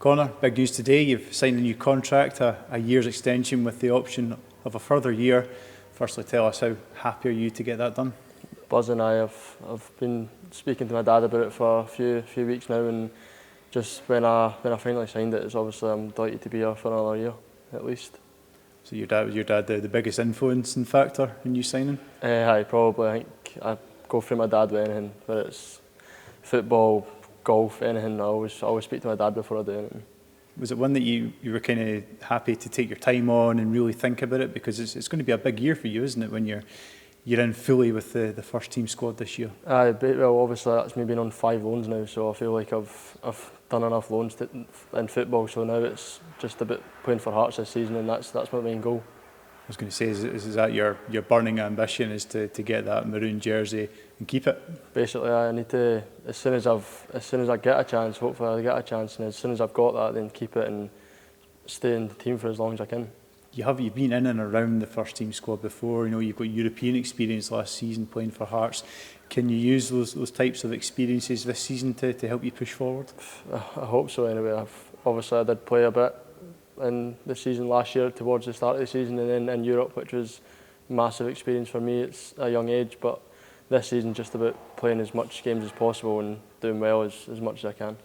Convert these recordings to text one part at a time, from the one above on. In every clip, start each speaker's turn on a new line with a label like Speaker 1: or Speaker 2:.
Speaker 1: Connor, big news today. You've signed a new contract, a year's extension with the option of a further year. Firstly, tell us, how happy are you to get that done?
Speaker 2: Buzz and I have been speaking to my dad about it for a few weeks now, and just when I finally signed it, it's obviously I'm delighted to be here for another year at least.
Speaker 1: So your dad the biggest influencing factor in you signing?
Speaker 2: Aye, probably. I think I go through my dad with anything, whether it's football, golf, anything. I always speak to my dad before I do anything.
Speaker 1: Was it one that you were kind of happy to take your time on and really think about it? Because it's going to be a big year for you, isn't it, when you're in fully with the first team squad this year?
Speaker 2: Aye, well, obviously that's me being on 5 loans now, so I feel like I've done enough loans in football, so now it's just about playing for Hearts this season, and that's my main goal.
Speaker 1: I was going to say, is that your burning ambition, is to get that maroon jersey and keep it?
Speaker 2: Basically, I need to, as soon as I get a chance, hopefully I get a chance, and as soon as I've got that, then keep it and stay in the team for as long as I can.
Speaker 1: You've been in and around the first team squad before. You know, you've got European experience last season playing for Hearts. Can you use those types of experiences this season to help you push forward?
Speaker 2: I hope so anyway. Obviously I did play a bit in the season last year towards the start of the season, and then in Europe, which was massive experience for me. It's a young age, but this season just about playing as much games as possible and doing well as much as I can.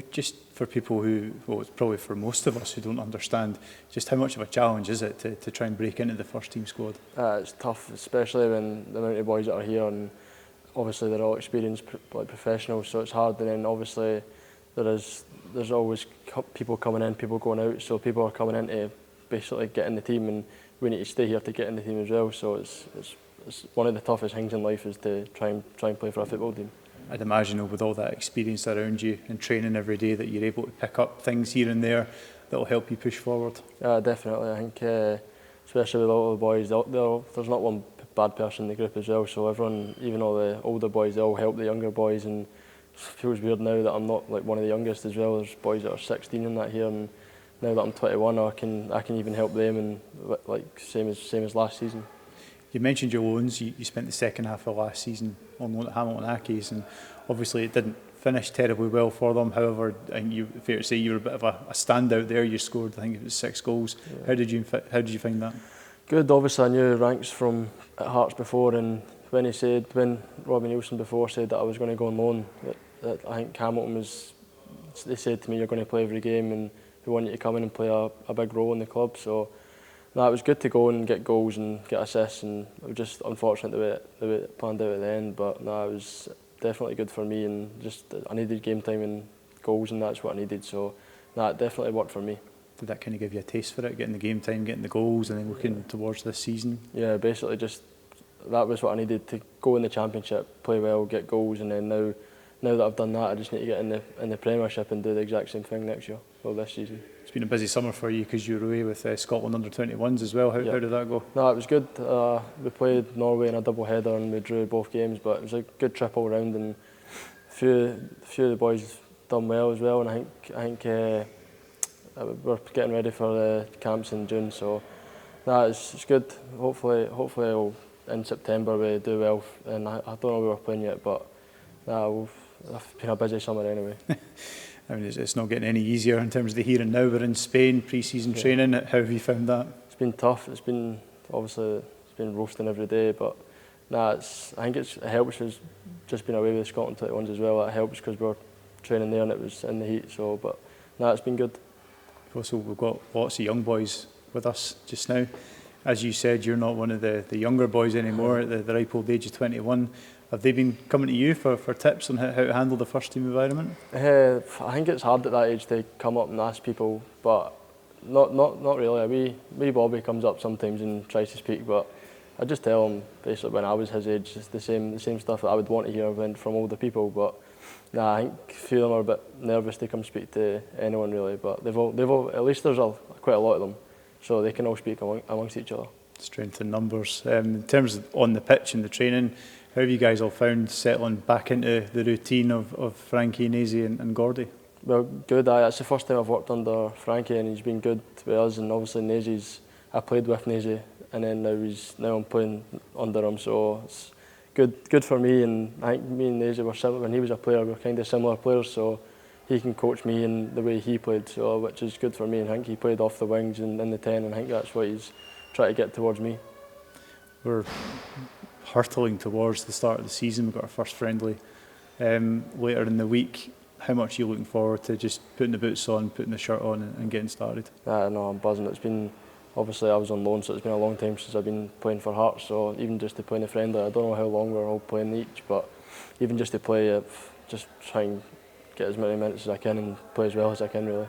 Speaker 1: Just for people who, well, it's probably for most of us who don't understand, just how much of a challenge is it to try and break into the first team squad?
Speaker 2: It's tough, especially when the amount of boys that are here, and obviously they're all experienced like professionals, so it's hard. And then obviously there's always people coming in, people going out, so people are coming in to basically get in the team, and we need to stay here to get in the team as well. So it's one of the toughest things in life, is to try and play for a football team.
Speaker 1: I'd imagine with all that experience around you and training every day that you're able to pick up things here and there that will help you push forward.
Speaker 2: Definitely. I think especially with all the boys, there's not one bad person in the group as well, so everyone, even all the older boys, they all help the younger boys, and it feels weird now that I'm not like one of the youngest as well. There's boys that are 16 and that here, and now that I'm 21, I can even help them, and like same as last season.
Speaker 1: You mentioned your loans. You spent the second half of last season on loan at Hamilton Accies, and obviously it didn't finish terribly well for them. However, I think fair to say you were a bit of a standout there. You scored, I think it was 6 goals. Yeah. How did you find that?
Speaker 2: Good. Obviously, I knew Ranks from at Hearts before, and when Robbie Nielsen before said that I was going to go on loan, that I think Hamilton they said to me, you're going to play every game, and we want you to come in and play a big role in the club. So it was good to go and get goals and get assists, and it was just unfortunate the way it planned out at the end, but it was definitely good for me, and just I needed game time and goals, and that's what I needed, so it definitely worked for me.
Speaker 1: Did that kind of give you a taste for it, getting the game time, getting the goals, and then looking towards this season?
Speaker 2: Yeah, basically just that was what I needed to go in the Championship, play well, get goals, and then now that I've done that, I just need to get in the Premiership and do the exact same thing next year, or this season.
Speaker 1: It's been a busy summer for you because you were away with Scotland under-21s as well. How did that go?
Speaker 2: No, it was good. We played Norway in a double header and we drew both games, but it was a good trip all round, and a few of the boys done well as well, and I think we're getting ready for the camps in June, so it's good. Hopefully in September we do well, and I don't know where we're playing yet, but it's been a busy summer anyway.
Speaker 1: I mean, it's not getting any easier in terms of the here and now. We're in Spain, pre-season training. How have you found that?
Speaker 2: It's been tough. It's been roasting every day, but I think it helps us just being away with the Scotland 21s as well. It helps because we're training there and it was in the heat. So, but it's been good.
Speaker 1: Also, we've got lots of young boys with us just now. As you said, you're not one of the younger boys anymore at the ripe old age of 21. Have they been coming to you for tips on how to handle the first team environment?
Speaker 2: I think it's hard at that age to come up and ask people, but not really. Wee Bobby comes up sometimes and tries to speak, but I just tell him basically when I was his age, it's the same stuff that I would want to hear from older people. But I think a few of them are a bit nervous to come speak to anyone really. But they've all at least there's quite a lot of them, so they can all speak amongst each other.
Speaker 1: Strength in numbers. In terms of on the pitch and the training, how have you guys all found settling back into the routine of Frankie, Nazy and Gordy?
Speaker 2: Well, good. It's the first time I've worked under Frankie, and he's been good with us. And obviously Nazy's, I played with Nazy, and then now I'm playing under him. So it's good for me. And I think me and Nazy were similar when he was a player. We were kind of similar players. So he can coach me in the way he played, so which is good for me. And I think he played off the wings and in the 10, and I think that's what he's trying to get towards me.
Speaker 1: We're hurtling towards the start of the season. We've got our first friendly later in the week. How much are you looking forward to just putting the boots on, putting the shirt on and getting started?
Speaker 2: No, I'm buzzing. It's been, obviously I was on loan, so it's been a long time since I've been playing for Hearts, so even just to play in a friendly, I don't know how long we're all playing each, but even just to play, just try and get as many minutes as I can and play as well as I can, really.